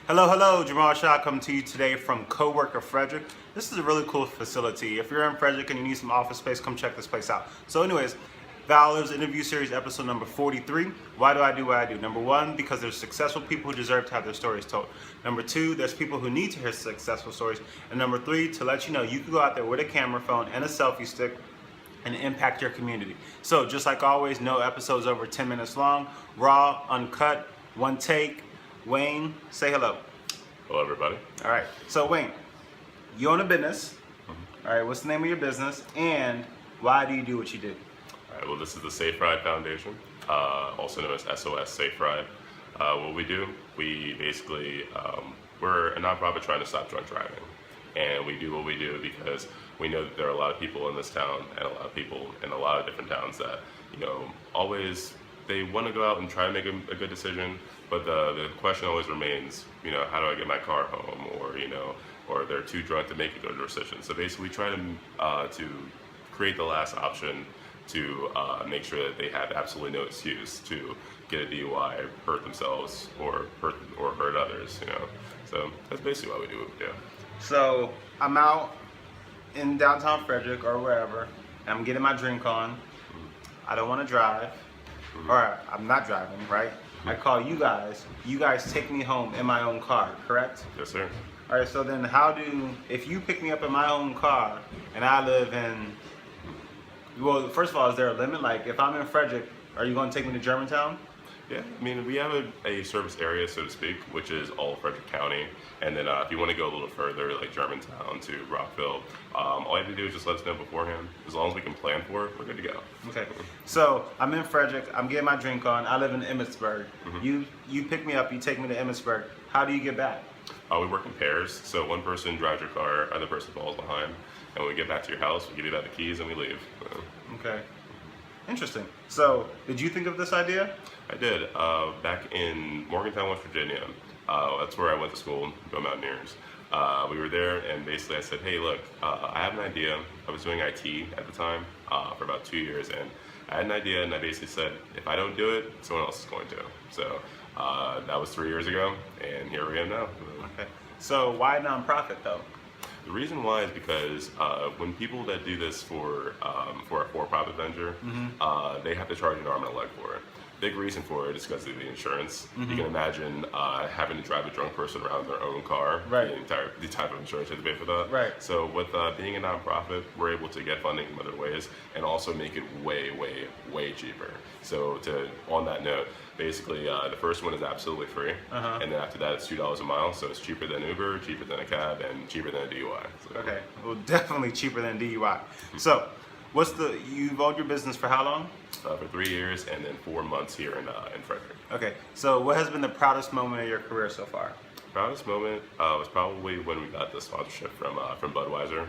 Hello, hello, Jamal Shah coming to you today from Coworker Frederick. This is a really cool facility. If you're in Frederick and you need some office space, come check this place out. So anyways, ValorLives interview series episode number 43. Why do I do what I do? Number one, because there's successful people who deserve to have their stories told. Number two, there's people who need to hear successful stories. And number three, to let you know you can go out there with a camera phone and a selfie stick and impact your community. So just like always, no episodes over 10 minutes long, raw, uncut, one take. Wayne, say hello. Hello, everybody. All right. So Wayne, you own a business. All right. What's the name of your business, and why do you do what you do? All right, well, this is the SafeRide Foundation, also known as SOS SafeRide. What we do, we basically, we're a nonprofit trying to stop drunk driving. And we do what we do because we know that there are a lot of people in this town and a lot of people in a lot of different towns that, always, they want to go out and try to make a good decision, but the question always remains, how do I get my car home, or they're too drunk to make a good decision. So basically we try to create the last option to make sure that they have absolutely no excuse to get a DUI, hurt themselves, or hurt others, So that's basically why we do what we do. So I'm out in downtown Frederick or wherever, and I'm getting my drink on. I don't want to drive, or I'm not driving, right? I call you guys. You guys take me home in my own car, correct? Yes, sir. All right. So then, if you pick me up in my own car and I live in, well, first of all, is there a limit? Like, if I'm in Frederick, are you going to take me to Germantown? Yeah, I mean, we have a service area, so to speak, which is all of Frederick County. And then if you want to go a little further, like Germantown to Rockville, all you have to do is just let us know beforehand. As long as we can plan for it, we're good to go. Okay. So I'm in Frederick. I'm getting my drink on. I live in Emmitsburg. You pick me up. You take me to Emmitsburg. How do you get back? We work in pairs, so one person drives your car, other person falls behind. And when we get back to your house, we give you back the keys and we leave. Okay. Interesting. So, did you think of this idea? I did. Back in Morgantown, West Virginia. That's where I went to school, Go Mountaineers. We were there, and basically I said, hey, look, I have an idea. I was doing IT at the time for about 2 years, and I had an idea, and I basically said, if I don't do it, someone else is going to. So that was 3 years ago, and here we are now. Okay. So why nonprofit, though? The reason why is because when people that do this for a for-profit venture, they have to charge an arm and a leg for it. Big reason for it is because of the insurance. You can imagine having to drive a drunk person around their own car. Right. The type of insurance you have to pay for that. Right. So with being a nonprofit, we're able to get funding in other ways and also make it way, way, way cheaper. So on that note, basically the first one is absolutely free, and then after that it's $2 a mile. So it's cheaper than Uber, cheaper than a cab, and cheaper than a DUI. So. Okay. Well, definitely cheaper than DUI. So, you've owned your business for how long? For 3 years and then 4 months here in Frederick. Okay. So what has been the proudest moment of your career so far? Proudest moment was probably when we got the sponsorship from Budweiser.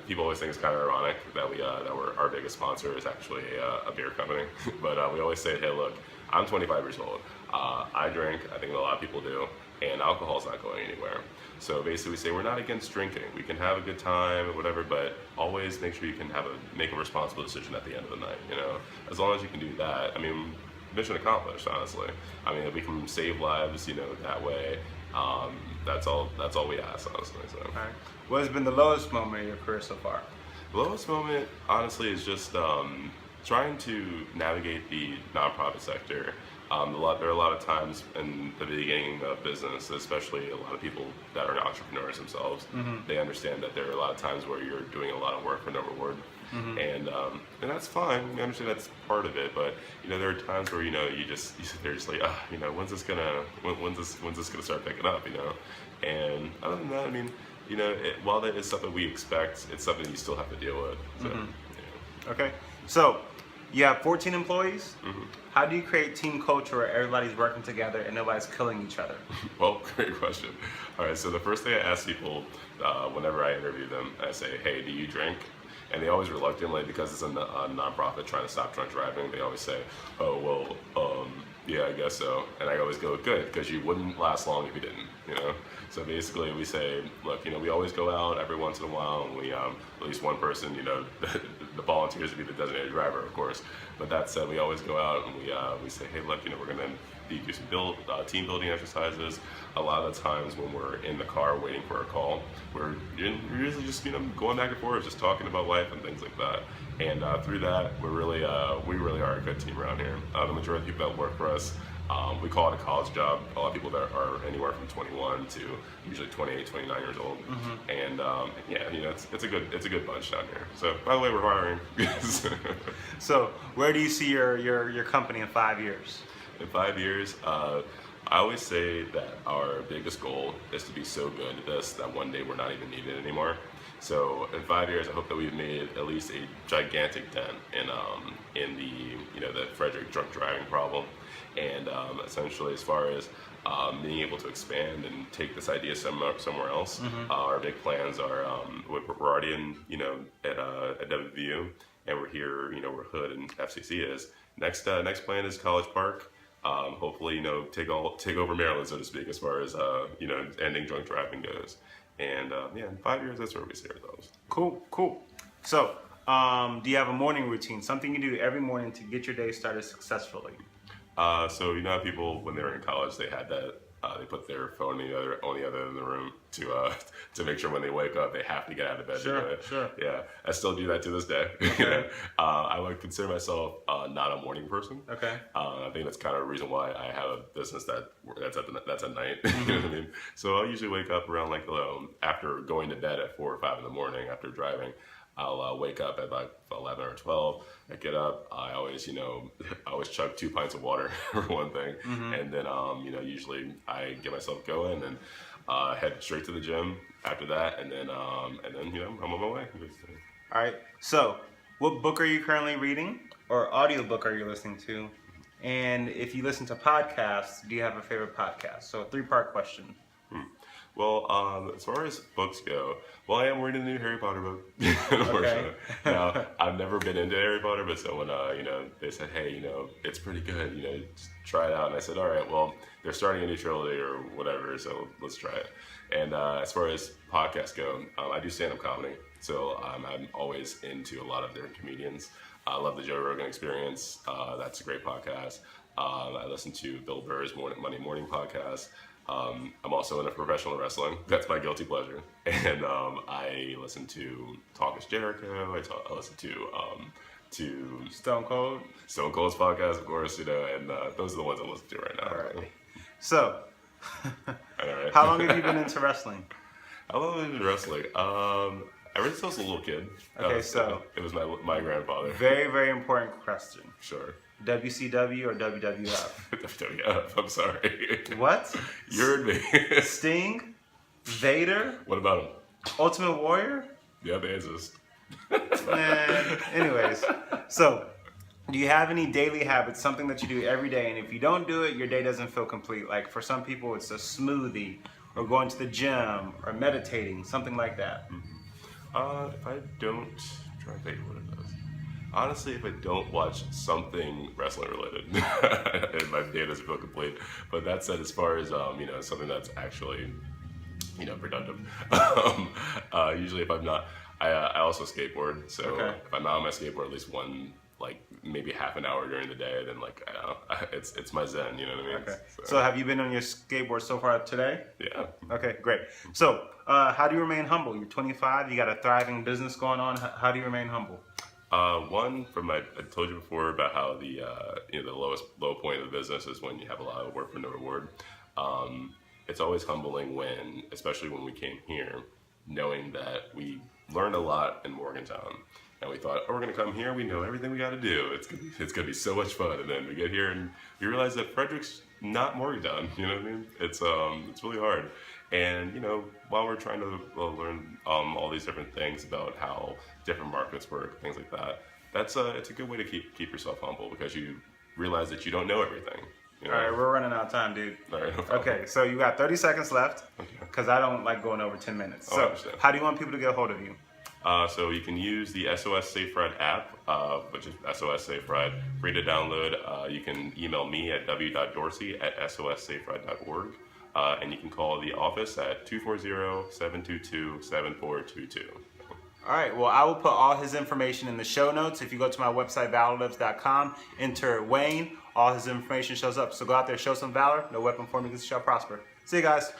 People always think it's kind of ironic that our biggest sponsor is actually a beer company, but we always say, hey, look, I'm 25 years old. I drink. I think a lot of people do, and alcohol's not going anywhere. So basically, we say we're not against drinking. We can have a good time or whatever, but always make sure you can make a responsible decision at the end of the night. As long as you can do that, I mean, mission accomplished. Honestly, I mean, if we can save lives, that way. That's all we ask, honestly. So. All right. What has been the lowest moment of your career so far? The lowest moment, honestly, is just trying to navigate the nonprofit sector. There are a lot of times in the beginning of business, especially a lot of people that are entrepreneurs themselves, they understand that there are a lot of times where you're doing a lot of work for no reward. And that's fine. We understand that's part of it, but there are times where you sit there just like, when's this gonna start picking up, And other than that, I mean, while that is something we expect, it's something you still have to deal with. So, Okay. So you have 14 employees. How do you create team culture where everybody's working together and nobody's killing each other? Well, great question. All right, so the first thing I ask people whenever I interview them, I say, hey, do you drink? And they always reluctantly, because it's a nonprofit trying to stop drunk driving, they always say, oh, well, yeah, I guess so. And I always go, good, because you wouldn't last long if you didn't, So basically we say, look, we always go out every once in a while, and we, at least one person, the volunteers to be the designated driver, of course. But that said, we always go out and we say, hey, look, we're gonna you do some team building exercises. A lot of the times when we're in the car waiting for a call, we're usually just going back and forth, just talking about life and things like that. And through that, we really are a good team around here. The majority of the people that work for us, we call it a college job. A lot of people that are anywhere from 21 to usually 28, 29 years old. And yeah, it's a good bunch down here. So by the way, we're hiring. So where do you see your company in 5 years? In 5 years, I always say that our biggest goal is to be so good at this that one day we're not even needed anymore. So in 5 years, I hope that we've made at least a gigantic dent in the Frederick drunk driving problem. And essentially, as far as being able to expand and take this idea somewhere else, our big plans are we're already in at WVU, and we're here where Hood and FCC is. Next plan is College Park. Hopefully, take over Maryland, so to speak, as far as ending drunk driving goes. And in 5 years, that's where we see ourselves. Cool. So, do you have a morning routine? Something you do every morning to get your day started successfully? So how people when they were in college, they had that they put their phone on the other end of the room to make sure when they wake up they have to get out of bed. Sure. Yeah, I still do that to this day. Okay. I would consider myself not a morning person. Okay. I think that's kind of a reason why I have a business that's at night. You know what I mean? So I'll usually wake up around after going to bed at 4 or 5 in the morning after driving. I'll wake up at like 11 or 12. I get up. I always chug 2 pints of water for one thing, and then usually I get myself going and head straight to the gym after that, and then I'm on my way. All right. So, what book are you currently reading, or audiobook are you listening to? And if you listen to podcasts, do you have a favorite podcast? So, a 3-part question. Well, as far as books go, I am reading the new Harry Potter book. Okay. Now, I've never been into Harry Potter, but someone, they said, hey, it's pretty good, just try it out. And I said, all right, well, they're starting a new trilogy or whatever, so let's try it. And as far as podcasts go, I do stand-up comedy, so I'm always into a lot of different comedians. I love the Joe Rogan Experience. That's a great podcast. I listen to Bill Burr's Monday Morning podcast. I'm also into professional wrestling. That's my guilty pleasure. And I listen to Talk is Jericho. I listen to Stone Cold. Stone Cold's podcast, of course, and those are the ones I listen to right now. All right. So, all right. How long have you been into wrestling? How long have I been into wrestling? Ever since I was a little kid. Okay, so it was my grandfather. Very, very important question. Sure. WCW or WWF? WWF, I'm sorry. What? You heard me. Sting? Vader? What about him? Ultimate Warrior? Yeah, they exist. Anyways, so do you have any daily habits, something that you do every day, and if you don't do it, your day doesn't feel complete? Like for some people, it's a smoothie, or going to the gym, or meditating, something like that. If I don't, I'm trying to think what it is. Honestly, if I don't watch something wrestling related, my day doesn't feel complete. But that said, as far as something that's actually productive, usually if I'm not, I also skateboard. So if I'm not on my skateboard at least maybe half an hour during the day, then it's my zen. You know what I mean? Okay. So have you been on your skateboard so far today? Yeah. Okay, great. So how do you remain humble? You're 25. You got a thriving business going on. How do you remain humble? One I told you before about how the low point of the business is when you have a lot of work for no reward. It's always humbling especially when we came here, knowing that we learned a lot in Morgantown, and we thought, we're gonna come here, we know everything we got to do. It's gonna be so much fun, and then we get here and we realize that Frederick's not Morgantown. You know what I mean? It's really hard. And while we're trying to learn all these different things about how different markets work, things like that, it's a good way to keep yourself humble, because you realize that you don't know everything. All right, we're running out of time, dude. All right, no problem. Okay, so you got 30 seconds left, because I don't like going over 10 minutes. So how do you want people to get a hold of you? So you can use the SOS SafeRide app, which is SOS SafeRide, free to download. You can email me at w.dorsy@sossaferide.org. And you can call the office at 240-722-7422. All right, well, I will put all his information in the show notes. If you go to my website, ValorLives.com, enter Wayne, all his information shows up. So go out there, show some valor. No weapon formed against you shall prosper. See you guys.